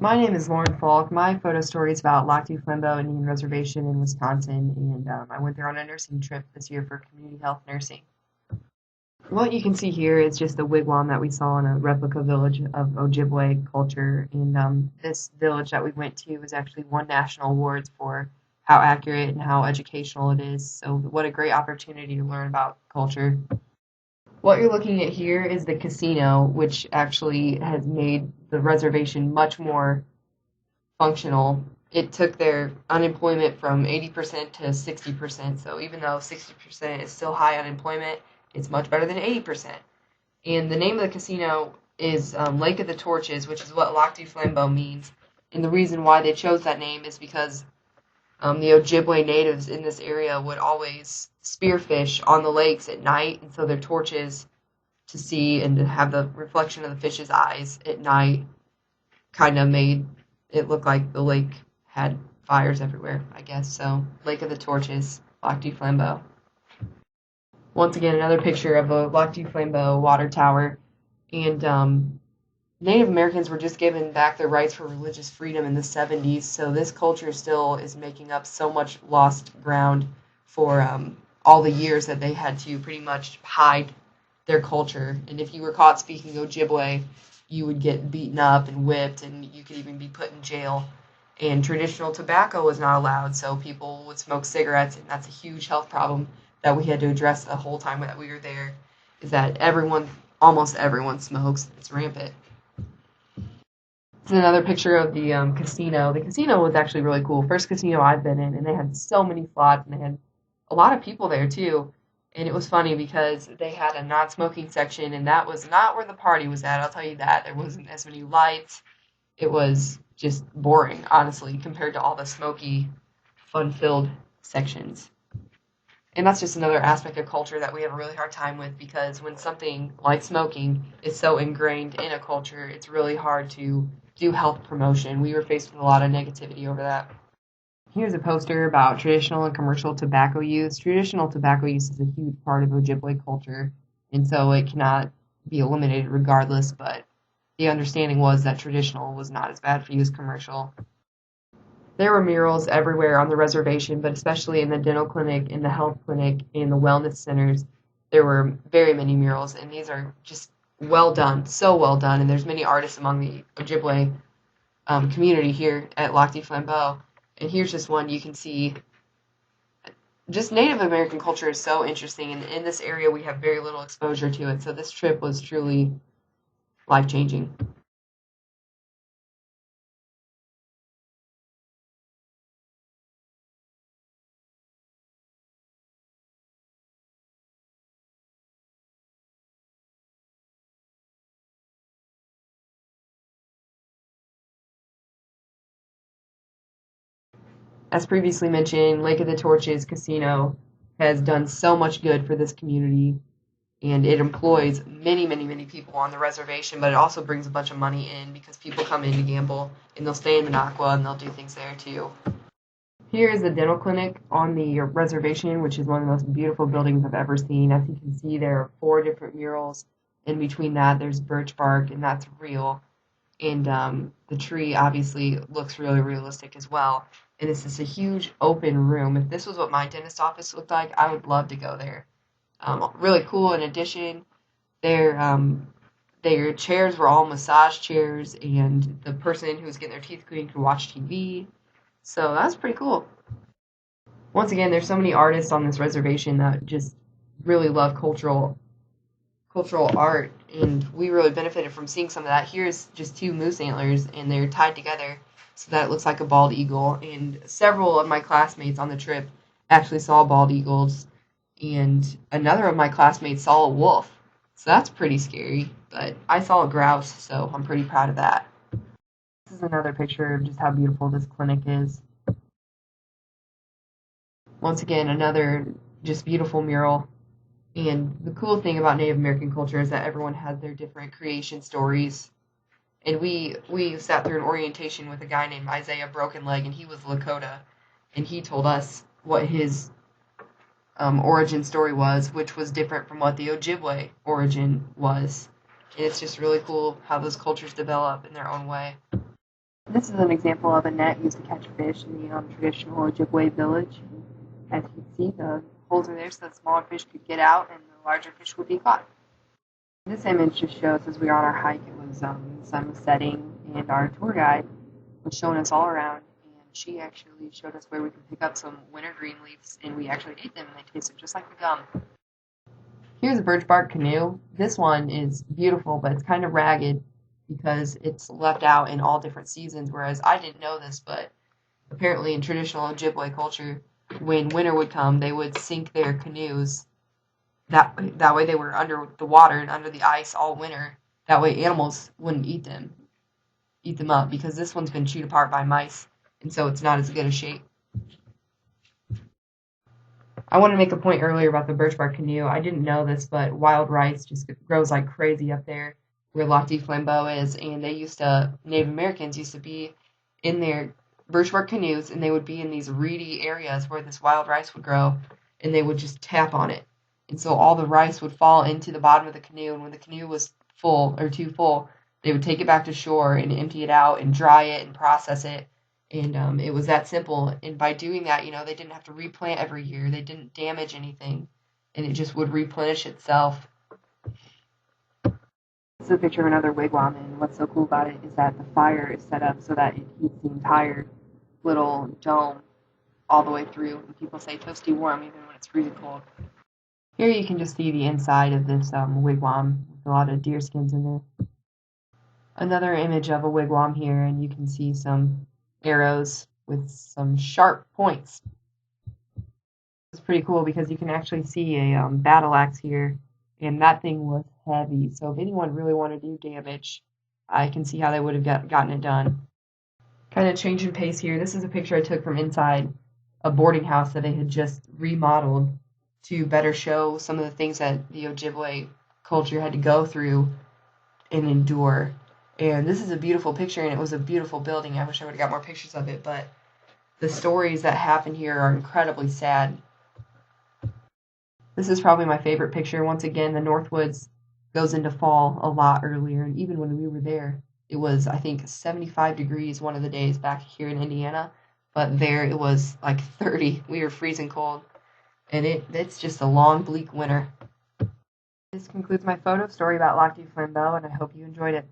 My name is Lauren Falk. My photo story is about Lac Du Flambeau Indian Reservation in Wisconsin, and I went there on a nursing trip this year for community health nursing. What you can see here is just a wigwam that we saw in a replica village of Ojibwe culture, and this village that we went to was actually won national awards for how accurate and how educational it is. So what a great opportunity to learn about culture. What you're looking at here is the casino, which actually has made the reservation much more functional. It took their unemployment from 80% to 60%. So even though 60% is still high unemployment, it's much better than 80%. And the name of the casino is Lake of the Torches, which is what Lac Du Flambeau means. And the reason why they chose that name is because the Ojibwe natives in this area would always spearfish on the lakes at night, and so their torches to see and to have the reflection of the fish's eyes at night kind of made it look like the lake had fires everywhere, I guess. So, Lake of the Torches, Lac Du Flambeau. Once again, another picture of the Lac Du Flambeau water tower. And Native Americans were just given back their rights for religious freedom in the 70s, so this culture still is making up so much lost ground for all the years that they had to pretty much hide their culture. And if you were caught speaking Ojibwe, you would get beaten up and whipped, and you could even be put in jail. And traditional tobacco was not allowed, so people would smoke cigarettes, and that's a huge health problem that we had to address the whole time that we were there, is that almost everyone smokes. It's rampant. This is another picture of the casino. The casino was actually really cool. First casino I've been in, and they had so many slots, and they had a lot of people there too. And it was funny because they had a non-smoking section, and that was not where the party was at, I'll tell you that. There wasn't as many lights. It was just boring, honestly, compared to all the smoky, fun-filled sections. And that's just another aspect of culture that we have a really hard time with, because when something like smoking is so ingrained in a culture, it's really hard to do health promotion. We were faced with a lot of negativity over that. Here's a poster about traditional and commercial tobacco use. Traditional tobacco use is a huge part of Ojibwe culture, and so it cannot be eliminated regardless, but the understanding was that traditional was not as bad for you as commercial. There were murals everywhere on the reservation, but especially in the dental clinic, in the health clinic, in the wellness centers, there were very many murals, and these are just well done, so well done, and there's many artists among the Ojibwe community here at Lac Du Flambeau. And here's just one you can see. Just Native American culture is so interesting, and in this area we have very little exposure to it, so this trip was truly life-changing. As previously mentioned, Lake of the Torches Casino has done so much good for this community, and it employs many, many, many people on the reservation, but it also brings a bunch of money in because people come in to gamble, and they'll stay in Minocqua, and they'll do things there too. Here is the dental clinic on the reservation, which is one of the most beautiful buildings I've ever seen. As you can see, there are 4 different murals. In between that, there's birch bark, and that's real. And the tree obviously looks really realistic as well. And this is a huge open room. If this was what my dentist office looked like, I would love to go there. Really cool. In addition, their chairs were all massage chairs, and the person who was getting their teeth cleaned could watch TV. So that's pretty cool. Once again, there's so many artists on this reservation that just really love cultural art, and we really benefited from seeing some of that. Here's just 2 moose antlers, and they're tied together so that it looks like a bald eagle. And several of my classmates on the trip actually saw bald eagles, and another of my classmates saw a wolf. So that's pretty scary, but I saw a grouse, so I'm pretty proud of that. This is another picture of just how beautiful this clinic is. Once again, another just beautiful mural. And the cool thing about Native American culture is that everyone has their different creation stories. And we sat through an orientation with a guy named Isaiah Broken Leg, and he was Lakota. And he told us what his origin story was, which was different from what the Ojibwe origin was. And it's just really cool how those cultures develop in their own way. This is an example of a net used to catch fish in the traditional Ojibwe village. And as you can see, the holes are there so that smaller fish could get out and the larger fish would be caught. This image just shows as we were on our hike, it was the sun was setting, and our tour guide was showing us all around, and she actually showed us where we could pick up some wintergreen leaves, and we actually ate them, and they tasted just like the gum. Here's a birch bark canoe. This one is beautiful, but it's kind of ragged because it's left out in all different seasons, whereas I didn't know this, but apparently in traditional Ojibwe culture, when winter would come, they would sink their canoes. That way they were under the water and under the ice all winter. That way animals wouldn't eat them up, because this one's been chewed apart by mice, and so it's not as good a shape. I want to make a point earlier about the birch bark canoe. I didn't know this, but wild rice just grows like crazy up there where Lac Du Flambeau is, and Native Americans used to be in their birch bark canoes, and they would be in these reedy areas where this wild rice would grow, and they would just tap on it. And so all the rice would fall into the bottom of the canoe, and when the canoe was full or too full, they would take it back to shore and empty it out and dry it and process it. And it was that simple. And by doing that, they didn't have to replant every year. They didn't damage anything, and it just would replenish itself. This is a picture of another wigwam, and what's so cool about it is that the fire is set up so that it heats the entire little dome all the way through. And people say toasty warm even when it's freezing cold. Here you can just see the inside of this wigwam with a lot of deer skins in there. Another image of a wigwam here, and you can see some arrows with some sharp points. It's pretty cool because you can actually see a battle axe here, and that thing was heavy. So if anyone really wanted to do damage, I can see how they would have gotten it done. Kind of changing pace here. This is a picture I took from inside a boarding house that they had just remodeled to better show some of the things that the Ojibwe culture had to go through and endure. And this is a beautiful picture, and it was a beautiful building. I wish I would have got more pictures of it, but the stories that happen here are incredibly sad. This is probably my favorite picture. Once again, the Northwoods goes into fall a lot earlier, and even when we were there, it was, I think, 75 degrees one of the days back here in Indiana, but there it was like 30. We were freezing cold, and it's just a long, bleak winter. This concludes my photo story about Lac Du Flambeau, and I hope you enjoyed it.